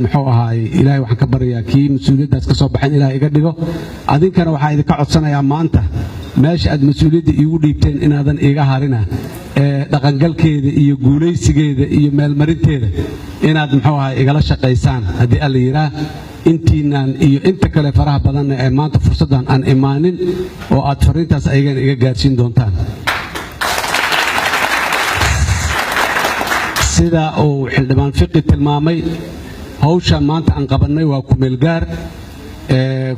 muxuu ahaay ilaahay waxaan ka baryaa kii mas'uuliyaddaas ka soo baxan ilaahay iga dhigo adinkana waxaan idinka codsanayaa maanta meesha aad mas'uuliyadda iigu dhiibteen inaadan iiga harina dhaqangalkeeda iyo guulaysigeeda iyo meelmarinteeda inaad muxuu ahaay igala shaqaysaan haddii alla yidhaah intiinaan iyo inta kale faraha badanna ee maanta fursaddan aan imaanin oo aad fariintaas ayagana iga gaadhsiin doontaan sida uu xildhibaan fiqi tilmaamay hawsha maanta aan qabannay waa kumeelgaar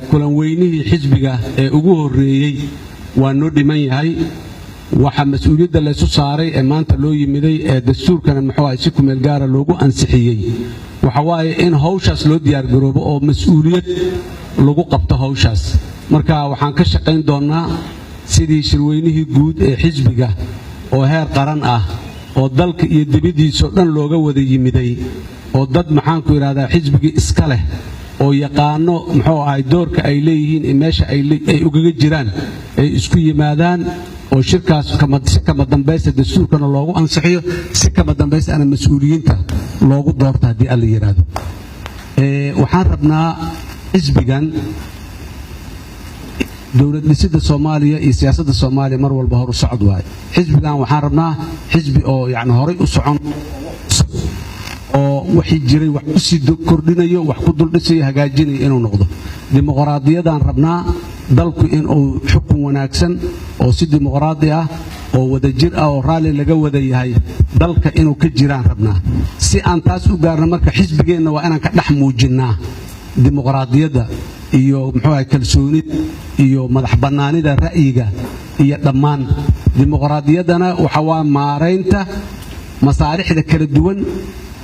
kulan weynihii xisbiga ee ugu horreeyey waa noo dhiman yahay waxa mas'uuliyadda laysu saaray ee maanta loo yimiday ee dastuurkana muxuu ahay si kumeelgaara loogu ansixiyey waxa waaye in hawshaas loo diyaargaroobo oo mas'uuliyad lagu qabto hawshaas marka waxaan ka shaqayn doonnaa sidii shirweynihii guud ee xisbiga oo heer qaran ah oo dalka iyo dibadiisoo dhan looga wada yimiday oo dad maxaanku idhahdaa xisbigii iska leh oo yaqaano muxuu ahay doorka ay leeyihiin meesha ay ugaga jiraan ay isku yimaadaan oo shirkaas si kama dambaysta dastuurkana loogu ansixiyo si kama dambaysta ana mas'uuliyiinta loogu doorto haddii alla yidhaahdo waxaan rabnaa xisbigan dowlad dhisidda soomaaliya iyo siyaasadda soomaaliya mar walba horu socod waaye xisbigan waxaan rabnaa xisbi oo yacni horay u socon oo wixii jiray wax ku sii kordhinayo wax ku duldhisayo hagaajinayo inuu noqdo dimuqraadiyadaan rabnaa dalku inuu xukun wanaagsan oo si dimuqraadi ah oo wadajir ah oo raalli laga wada yahay dalka inuu ka jiraan rabnaa si aan taas u gaarno marka xisbigeenna waa inaan ka dhex muujinnaa dimuqraadiyadda iyo muxuu ahay kalsoonida iyo madax bannaanida ra'yiga iyo dhammaan dimuqraadiyaddana waxa waa maaraynta masaarixda kala duwan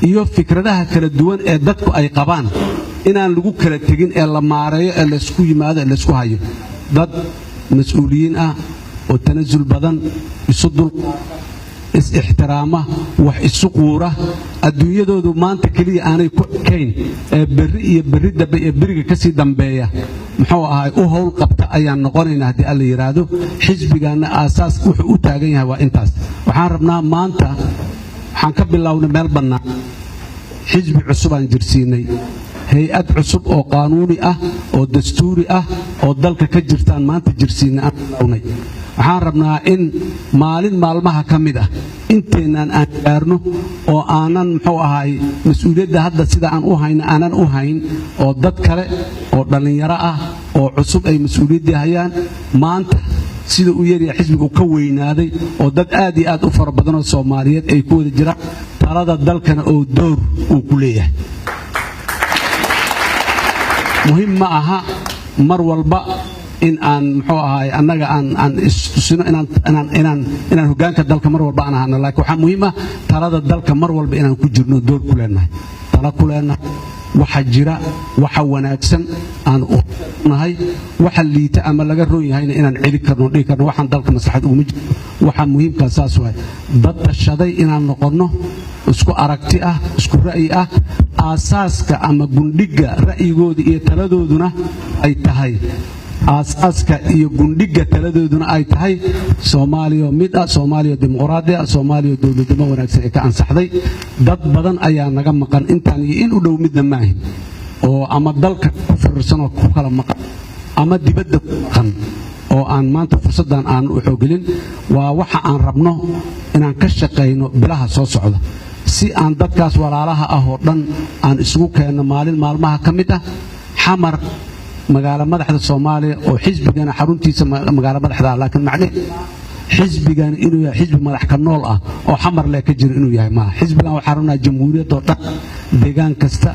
iyo fikradaha kala duwan ee dadku ay qabaan inaan lagu kala tegin ee la maareeyo ee laysku yimaado ee laysku hayo dad mas'uuliyiin ah oo tanasul badan isu dulqaata is-ixtiraama wax isu quura adduunyadoodu maanta keliya aanay ku ekayn ee berri iyo berri dambe iyo beriga ka sii dambeeya muxuu ahay u howl qabta ayaan noqonaynaa haddii alla yidhaahdo xisbigaanna aasaas wuxuu u taagan yahay waa intaas waxaan rabnaa maanta waxaan ka bilownay meel bannaan xisbi cusubaan jirsiinay hay-ad cusub oo qaanuuni ah oo dastuuri ah oo dalka ka jirtaan maanta jirsiinay aan bilownay waxaan rabnaa in maalin maalmaha ka mid ah inteennaan aan gaarno oo aanan muxuu ahay mas'uuliyadda hadda sida aan u hayno aanan u hayn oo dad kale oo dhallinyaro ah oo cusub ay mas'uuliyaddii hayaan maanta sida uu yaryahay xisbigu ka weynaaday oo dad aad iyo aad u fara badan oo Soomaaliyeed ay ku wada jiraan talada dalkana oo door uu ku leeyahay muhiim ma aha mar walba in aan muxuu ahay annaga aan istusino inaan hoggaanka dalka mar walba aan ahano laakiin waxaa muhiim ah talada dalka mar walba inaan ku jirno door ku leenahay tala ku leenahay waxa jira waxa wanaagsan aan u nahay waxa liita ama laga roon yahayna inaan celi karno dhigi karno waxaan dalka maslaxad ugu jiro waxa muhiimka saas waay dad tashaday inaan noqono isku aragti ah isku ra'yi ah aasaaska ama gundhiga ra'yigooda iyo taladooduna ay tahay aasaaska iyo gundhiga taladooduna ay tahay Soomaaliya mid ah Soomaaliya dimuqraadi ah Soomaaliya dawladnimo wanaagsan ee ka ansaxday dad badan ayaa naga maqan intaan iyo in u dhow midna maahin oo ama dalka ku fiirsan oo ku kala maqan ama dibadda ku maqan oo aan maanta fursadan aan u xoogelin waa waxa aan rabno inaan ka shaqeyno bilaha soo socda si aan dadkaas walaalaha ah oo dhan aan isugu keenno maalin maalmaha ka mid ah xamar magaala madaxda Soomaaliya oo xisbigana xaruntiisa magaala madaxda laakiin macnaheedu xisbigan inuu yahay xisbi madax ka nool ah oo xamar leh ka jiro inuu yahay ma xisbigan waxa rabnaa jamhuuriyadda oo dhan deegaan kasta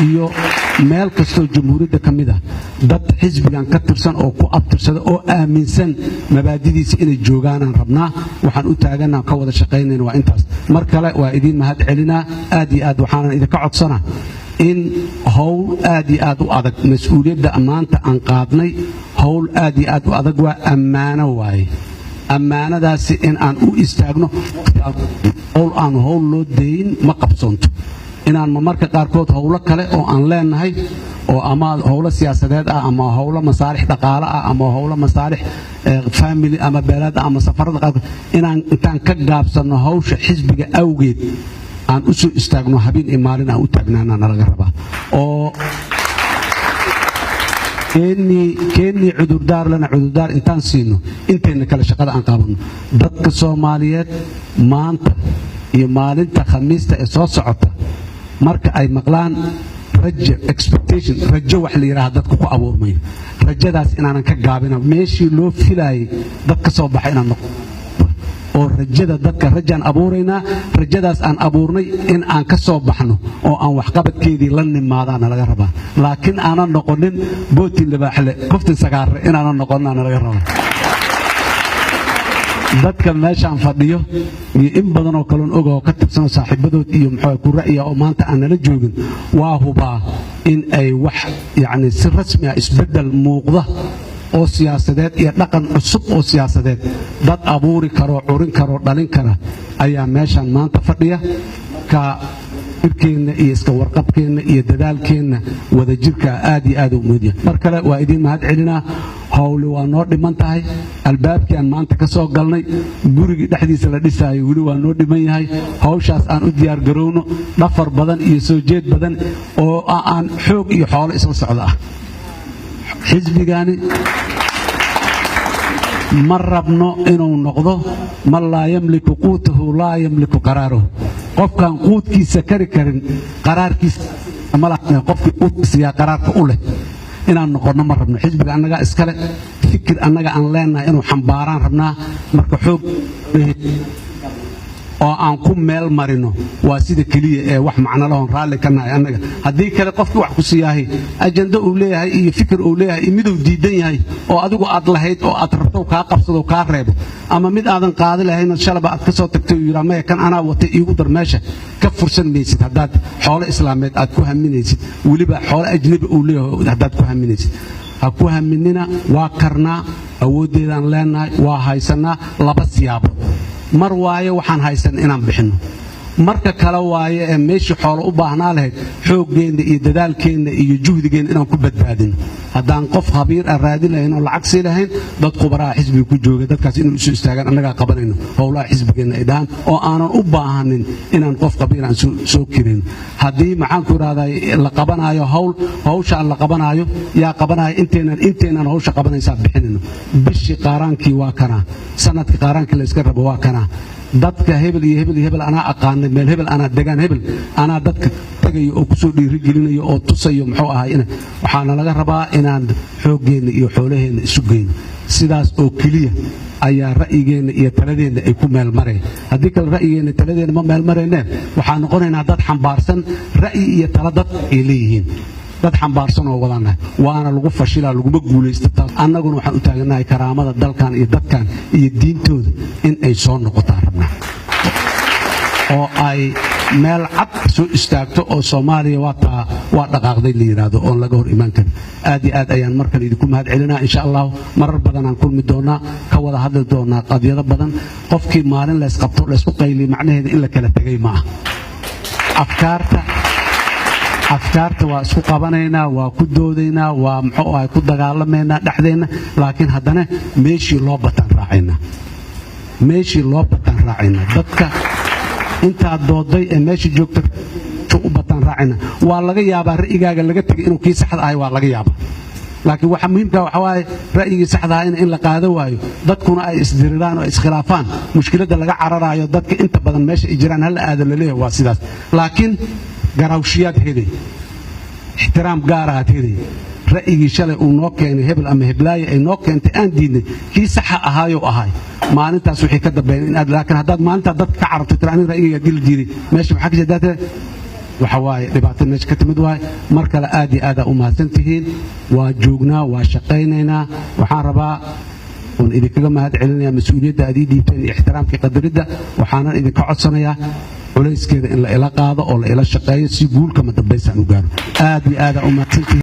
iyo meel kastoo jamhuuriyadda ka mid ah dad xisbigan ka tirsan oo ku abtirsada oo aaminsan mabaadidiisa inay joogaanaan rabnaa waxaan u taaganaa ka wada shaqaynayna waa intaas mar kale waa idiin mahad celinaa aad iyo aad waxaanan idinka codsanaa in hawl aad iyo aad u adag mas'uuliyadda maanta aan qaadnay hawl aad iyo aad u adag waa ammaano waaye ammaanadaasi in aan u istaagno aan hawl loo deyin ma qabsoonto inaan marka qaarkood hawlo kale oo aan leenahay oo ama hawlo siyaasadeed ah ama hawlo masaalix dhaqaale ah ama hawlo masaalix family ama beelad ama safarada qaarkood inaan ka gaabsano hawsha xisbiga awgeed aan u soo istaagno habeen iyo maalin aan u taagnaana nalaga rabaa oo كيني عذردار لنا عذردار انتان سينو انتين كلا شقada aan qaabano dadka Soomaaliyeed maanta iyo maalinta Khamiista ee soo socota marka ay maqlaan rajo expectation rajo wax la yiraahdo dadku ku abuurmay rajadaas inaanan ka gaabina meeshii loo filayay dadka soo baxay inaan noqdo oo rajada dadka rajaan abuurayna rajadaas aan abuurnay in aan ka soo baxno oo aan wax qabadkeedii la nimaadana laga rabaa laakiin aanan noqonin bootin libaaxle kuftin sagaare inaanan noqonana laga rabaa dadka meeshaan fadhiyo iyo in badan oo kale oo ka tirsan saaxiibadood iyo maxay ku ra'yi oo maanta aan la joogin waa hubaa in ay wax yaani si rasmi ah isbedel muuqda oo siyaasadeed iyo dhaqan cusub oo siyaasadeed dad abuuri karo curin karo dhalin kara ayaa meeshan maanta fadhiya ka irkeena iyo iska warqabkeena iyo dadaalkeena wada jirka aad iyo aad u muhiim mar kale waa idin mahad celinaa hawli waa noo dhiman tahay albaabkii aan maanta ka soo galnay guriga dhexdiisa la dhisaayo wali waa noo dhiman yahay hawshaas aan u diyaar garowno dhafar badan iyo soo jeed badan oo aan xoog iyo xoolo isla socda ah xisbigani ma rabno inuu noqdo man laa yamliku quutahu laa yamliku qaraaruhu qofkaan quudkiisa kari karin qaraarkiisa ma laha qofkii quudkiisa yaa qaraarka u leh inaan noqono ma rabno xisbiga annaga iskale fikir annaga aan leenahay inuu xambaaraan rabnaa marka xoog oo aan ku meel marino waa sida kaliya ee wax macna lahoon raalli ka nahay annaga haddii kale qofkii wax ku siiyaahay ajanda uu leeyahay iyo fikir uu leeyahay miduu diidan yahay oo adigu aad lahayd oo aad rabto kaa qabsado kaa reebo ama mid aadan qaadi lahayn shalaba aad ka soo tagtay uu yiraahdo ma kan anaa watay iigu dar meesha ka fursan maysid haddaad xoolo islaameed aad ku haminaysid weliba xoolo ajnabi uu leeyahay haddaad ku haminaysid ha ku haminina waa karnaa awooddeedaan leenahay waa haysanaa laba siyaabood mar waaye waxaan haysan inaan bixino marka kale waaye ee meeshii xoolo u baahnaa lahayd xooggeena iyo dadaalkeena iyo juhdigeena inaan ku badbaadino haddaan qof khabiir ah raadin lahayn oo lacag sii lahayn dad khubaraha xisbiga ku jooga dadkaas inuu isu istaagaan annagaa qabanayno howlaha xisbigeena ay dhahaan oo aanan u baahanin inaan qof khabiir aan soo kirino haddii maxaan ku idhahdaa la qabanaayo hawshaan la qabanaayo yaa qabanaayo inteenan hawsha qabanaysaa bixinayno bishii qaaraankii waa kanaa sanadkii qaaraankii la iska rabo waa kanaa dadka hebel iyo hebel iyo hebel anaa aqaanay meel hebel anaa degaan hebel anaa dadka tagayo oo ku soo dhiirigelinayo oo tusayo muxuu ahay waxaana laga rabaa inaan xooggeena iyo xoolaheena isu geyno sidaas oo keliya ayaa ra'yigeena iyo taladeena ay ku meel mareen haddii kale ra'yigeena taladeena ma meel mareyneen waxaan noqonaynaa dad xambaarsan ra'yi iyo tala dad ay leeyihiin dad xambaarsan oo wadanahay waana lagu fashilaa laguma guulaysto annaguna waxaan u taaganahay karaamada dalkan iyo dadkan iyo diintooda in ay soo noqotaan rabnaa oo ay meel cad soo istaagto oo Soomaaliya waa dhaqaaqday la yiraahdo oo laga hor iman karo aad iyo aad ayaan mar kale idinku mahad celinaa insha Allah marar badan aan kulmi doonaa ka wada hadli doonaa qadiyado badan qofkii maalin la isqabto la isku qayli macnaheedu in la kala tagay ma afkaarta waa isku qabanaynaa waa ku doodaynaa waa muxuu ahay ku dagaalamaynaa dhexdeena laakiin haddana meeshii loo bataan raacayna dadka inta dooday ee meeshii joogta u bataan raacayna waa laga yaabaa ra'yigaaga laga tagay inuu kii saxda ahay waa laga yaabaa laakiin waxa muhiimka waxa waaye ra'yigii saxda ah in la qaado waayo dadkuna ay isdiriraan oo iskhilaafaan mushkiladda laga cararaayo dadka inta badan meesha ay jiraan hal aado la leeyahay waa sidaas laakiin garawshiyaad heday ixtiraam gaaraad heday ra'yigii shalay uu noo keenay hebel ama heblaaye ay noo keentay aan diidnay kii saxa ahaayoo ahay maalintaas wixii ka dambeeyay in aad laakiin haddaad maalintaa dadka ka cararto tira aniga ra'yigayga dil diiday meesha maxaa ka jeedaa waxa waaye dhibaato meesha ka timid waaye mar kale aad iyo aad u mahadsan tihiin waa joognaa waa shaqaynaynaa waxaan rabaa oon idinkaga mahad celinayaa mas-uuliyadda aad ii dhiibteen iyo ixtiraamkii qadaridda waxaanan idinka codsanayaa culayskeeda in la ila qaado oo la ila shaqeeyo si guulkama dambaysaan u gaaro aad iyo aad u mahadsantihiin